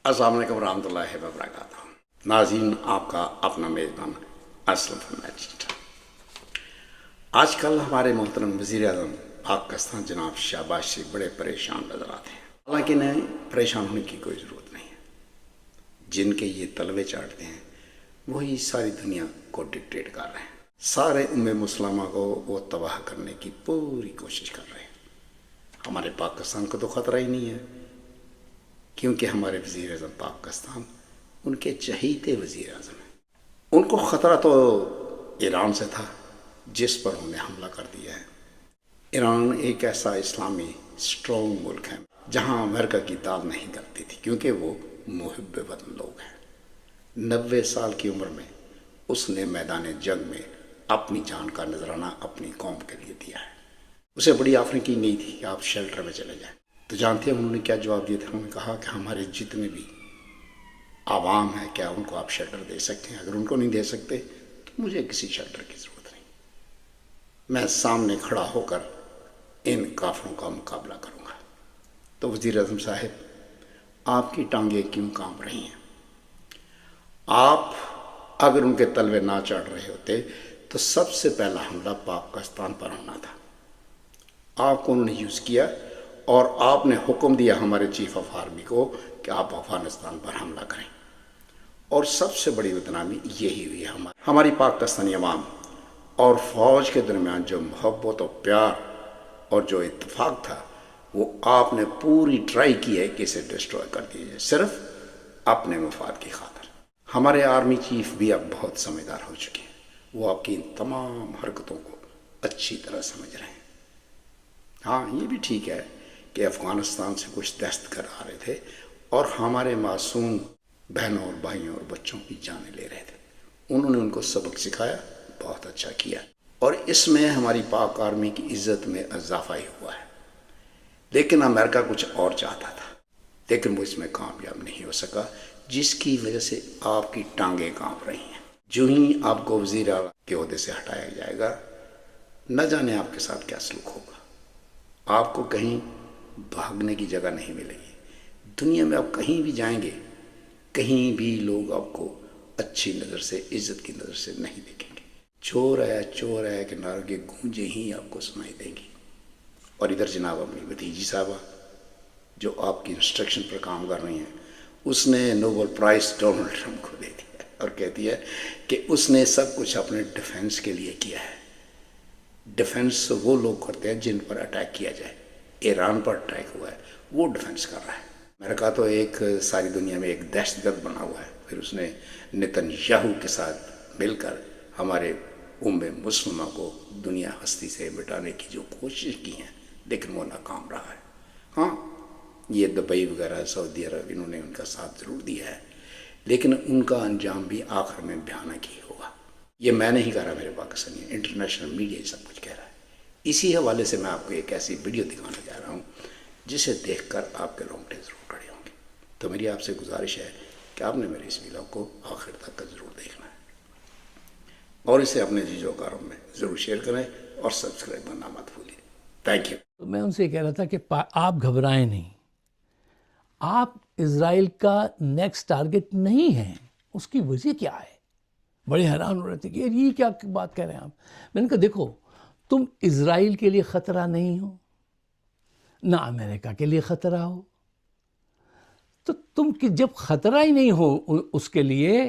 السلام علیکم ورحمۃ اللہ وبرکاتہ. ناظرین، آپ کا اپنا میزبان اسلم میجسٹ. آج کل ہمارے محترم وزیر اعظم پاکستان جناب شہباز شریف بڑے پریشان نظر آتے ہیں. حالانکہ انہیں پریشان ہونے کی کوئی ضرورت نہیں ہے. جن کے یہ تلوے چاٹتے ہیں وہی ساری دنیا کو ڈکٹیٹ کر رہے ہیں. سارے مسلمہ کو وہ تباہ کرنے کی پوری کوشش کر رہے ہیں. ہمارے پاکستان کو تو خطرہ ہی نہیں ہے، کیونکہ ہمارے وزیر اعظم پاکستان ان کے چہیتے وزیر اعظم ہیں. ان کو خطرہ تو ایران سے تھا، جس پر انہوں نے حملہ کر دیا ہے. ایران ایک ایسا اسلامی اسٹرانگ ملک ہے جہاں امریکہ کی دال نہیں کرتی تھی، کیونکہ وہ محب وطن لوگ ہیں. 90 سال کی عمر میں اس نے میدان جنگ میں اپنی جان کا نذرانہ اپنی قوم کے لیے دیا ہے. اسے بڑی آفریں کی گئی تھی کہ آپ شیلٹر میں چلے جائیں. تو جانتے ہیں انہوں نے کیا جواب دیا تھا؟ انہوں نے کہا کہ ہمارے جتنے بھی عوام ہیں، کیا ان کو آپ شیلٹر دے سکتے ہیں؟ اگر ان کو نہیں دے سکتے تو مجھے کسی شیلٹر کی ضرورت نہیں. میں سامنے کھڑا ہو کر ان کافروں کا مقابلہ کروں گا. تو وزیر اعظم صاحب، آپ کی ٹانگیں کیوں کانپ رہی ہیں؟ آپ اگر ان کے تلوے نہ چڑھ رہے ہوتے تو سب سے پہلا حملہ پاکستان پر ہونا تھا. آپ کو انہوں نے یوز کیا اور آپ نے حکم دیا ہمارے چیف آف آرمی کو کہ آپ افغانستان پر حملہ کریں. اور سب سے بڑی بدنامی یہی ہوئی ہے. ہماری پاکستانی عوام اور فوج کے درمیان جو محبت و پیار اور جو اتفاق تھا، وہ آپ نے پوری ٹرائی کی ہے کہ اسے ڈسٹروائے کر دیا جائے، صرف اپنے مفاد کی خاطر. ہمارے آرمی چیف بھی اب بہت سمجھدار ہو چکے ہیں. وہ آپ کی ان تمام حرکتوں کو اچھی طرح سمجھ رہے ہیں. ہاں، یہ بھی ٹھیک ہے کہ افغانستان سے کچھ دہشت گرد آ رہے تھے اور ہمارے معصوم بہنوں اور بھائیوں اور بچوں کی جانیں لے رہے تھے. انہوں نے ان کو سبق سکھایا، بہت اچھا کیا، اور اس میں ہماری پاک آرمی کی عزت میں اضافہ ہی ہوا ہے. لیکن امریکہ کچھ اور چاہتا تھا، لیکن وہ اس میں کامیاب نہیں ہو سکا، جس کی وجہ سے آپ کی ٹانگیں کانپ رہی ہیں. جو ہی آپ کو وزیر اعلیٰ کے عہدے سے ہٹایا جائے گا، نہ جانے آپ کے ساتھ کیا سلوک ہوگا. آپ کو کہیں بھاگنے کی جگہ نہیں ملے گی. دنیا میں آپ کہیں بھی جائیں گے، کہیں بھی لوگ آپ کو اچھی نظر سے، عزت کی نظر سے نہیں دیکھیں گے. چور ہے کہ نعرے کی گونجیں ہی آپ کو سنائی دیں گی. اور ادھر جناب اپنی بھتیجی صاحبہ جو آپ کی انسٹرکشن پر کام کر رہی ہیں، اس نے نوبل پرائز ڈونلڈ ٹرمپ کو دے دیا اور کہتی ہے کہ اس نے سب کچھ اپنے ڈیفنس کے لیے کیا ہے. ڈیفنس وہ لوگ کرتے ہیں جن پر اٹیک کیا جائے. ایران پر اٹیک ہوا ہے، وہ ڈیفنس کر رہا ہے. امریکہ تو ایک ساری دنیا میں ایک دہشت گرد بنا ہوا ہے. پھر اس نے نتن یاہو کے ساتھ مل کر ہمارے مسلمہ کو دنیا ہستی سے مٹانے کی جو کوشش کی ہیں، لیکن وہ ناکام رہا ہے. ہاں، یہ دبئی وغیرہ، سعودی عرب، انہوں نے ان کا ساتھ ضرور دیا ہے، لیکن ان کا انجام بھی آخر میں بھیانک ہی ہوگا. یہ میں نہیں کہہ رہا، میرے پاکستانی انٹرنیشنل میڈیا سب کچھ کہہ رہا ہے. اسی حوالے سے میں آپ کو ایک ایسی ویڈیو دکھانے جا رہا ہوں جسے دیکھ کر آپ کے رونگٹے ضرور کھڑے ہوں گے. تو میری آپ سے گزارش ہے کہ آپ نے میرے اس ویڈیو کو آخر تک ضرور دیکھنا ہے اور اسے اپنے چیزوں کاروں میں ضرور شیئر کریں اور سبسکرائب کرنا مت بھولیں. Thank you. میں ان سے یہ کہہ رہا تھا کہ آپ گھبرائیں نہیں. آپ اسرائیل کا نیکسٹ ٹارگٹ نہیں ہیں. اس کی وجہ کیا ہے؟ بڑے حیران ہو رہے تھے کہ یہ کیا بات کہہ رہے ہیں آپ. میں نے کہا دیکھو، تم اسرائیل کے لیے خطرہ نہیں ہو، نہ امریکہ کے لیے خطرہ ہو. تو تم جب خطرہ ہی نہیں ہو اس کے لیے،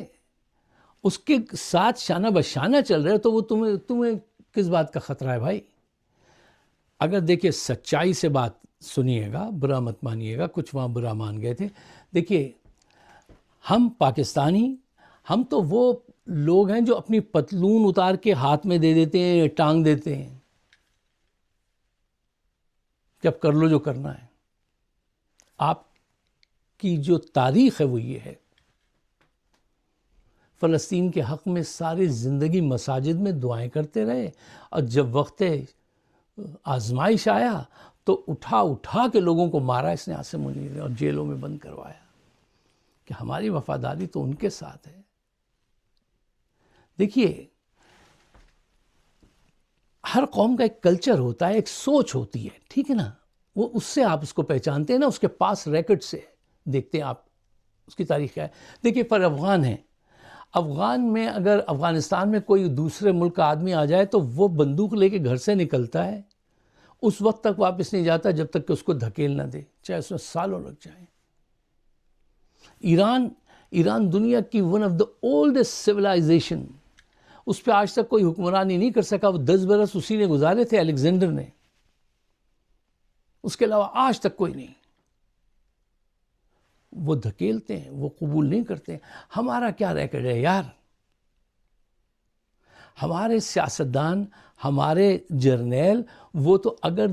اس کے ساتھ شانہ بشانہ چل رہے تو وہ تمہیں کس بات کا خطرہ ہے بھائی؟ اگر دیکھیے، سچائی سے بات سنیے گا، برا مت مانیے گا. کچھ وہاں برا مان گئے تھے. دیکھیے، ہم پاکستانی، ہم تو وہ لوگ ہیں جو اپنی پتلون اتار کے ہاتھ میں دے دیتے ہیں، ٹانگ دیتے ہیں کہ اب کر لو جو کرنا ہے. آپ کی جو تاریخ ہے وہ یہ ہے، فلسطین کے حق میں ساری زندگی مساجد میں دعائیں کرتے رہے، اور جب وقت آزمائش آیا تو اٹھا کے لوگوں کو مارا اس نے، عاصم منیر نے، اور جیلوں میں بند کروایا. کہ ہماری وفاداری تو ان کے ساتھ ہے. دیکھیے، ہر قوم کا ایک کلچر ہوتا ہے، ایک سوچ ہوتی ہے، ٹھیک ہے نا؟ وہ اس سے آپ اس کو پہچانتے ہیں نا، اس کے پاس ریکٹ سے دیکھتے ہیں آپ اس کی تاریخ کیا ہے؟ دیکھیے پر افغان ہیں، افغان میں اگر افغانستان میں کوئی دوسرے ملک کا آدمی آ جائے تو وہ بندوق لے کے گھر سے نکلتا ہے، اس وقت تک واپس نہیں جاتا جب تک کہ اس کو دھکیل نہ دے، چاہے اس میں سالوں لگ جائیں۔ ایران دنیا کی one of the oldest civilization, اس پہ آج تک کوئی حکمرانی نہیں کر سکا، وہ 10 برس اسی نے گزارے تھے، الیگزینڈر نے، اس کے علاوہ آج تک کوئی نہیں۔ وہ دھکیلتے ہیں، وہ قبول نہیں کرتے۔ ہمارا کیا ریکارڈ ہے یار؟ ہمارے سیاستدان، ہمارے جرنیل، وہ تو اگر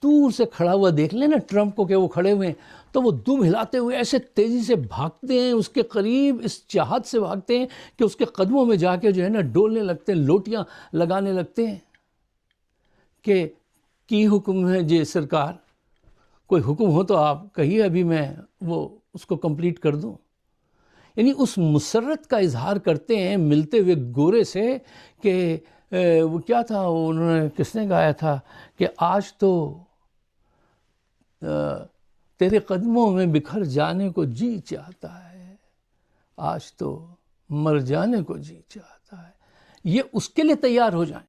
دور سے کھڑا ہوا دیکھ لیں نا ٹرمپ کو کہ وہ کھڑے ہوئے ہیں، تو وہ دم ہلاتے ہوئے ایسے تیزی سے بھاگتے ہیں اس کے قریب، اس چاہت سے بھاگتے ہیں کہ اس کے قدموں میں جا کے جو ہے نا ڈولنے لگتے ہیں، لوٹیاں لگانے لگتے ہیں کہ کی حکم ہے جی سرکار، کوئی حکم ہو تو آپ کہیے، ابھی میں وہ اس کو کمپلیٹ کر دوں۔ یعنی اس مسرت کا اظہار کرتے ہیں ملتے ہوئے گورے سے کہ وہ کیا تھا، انہوں نے کس نے گایا تھا کہ آج تو تیرے قدموں میں بکھر جانے کو جی چاہتا ہے، آج تو مر جانے کو جی چاہتا ہے۔ یہ اس کے لیے تیار ہو جائیں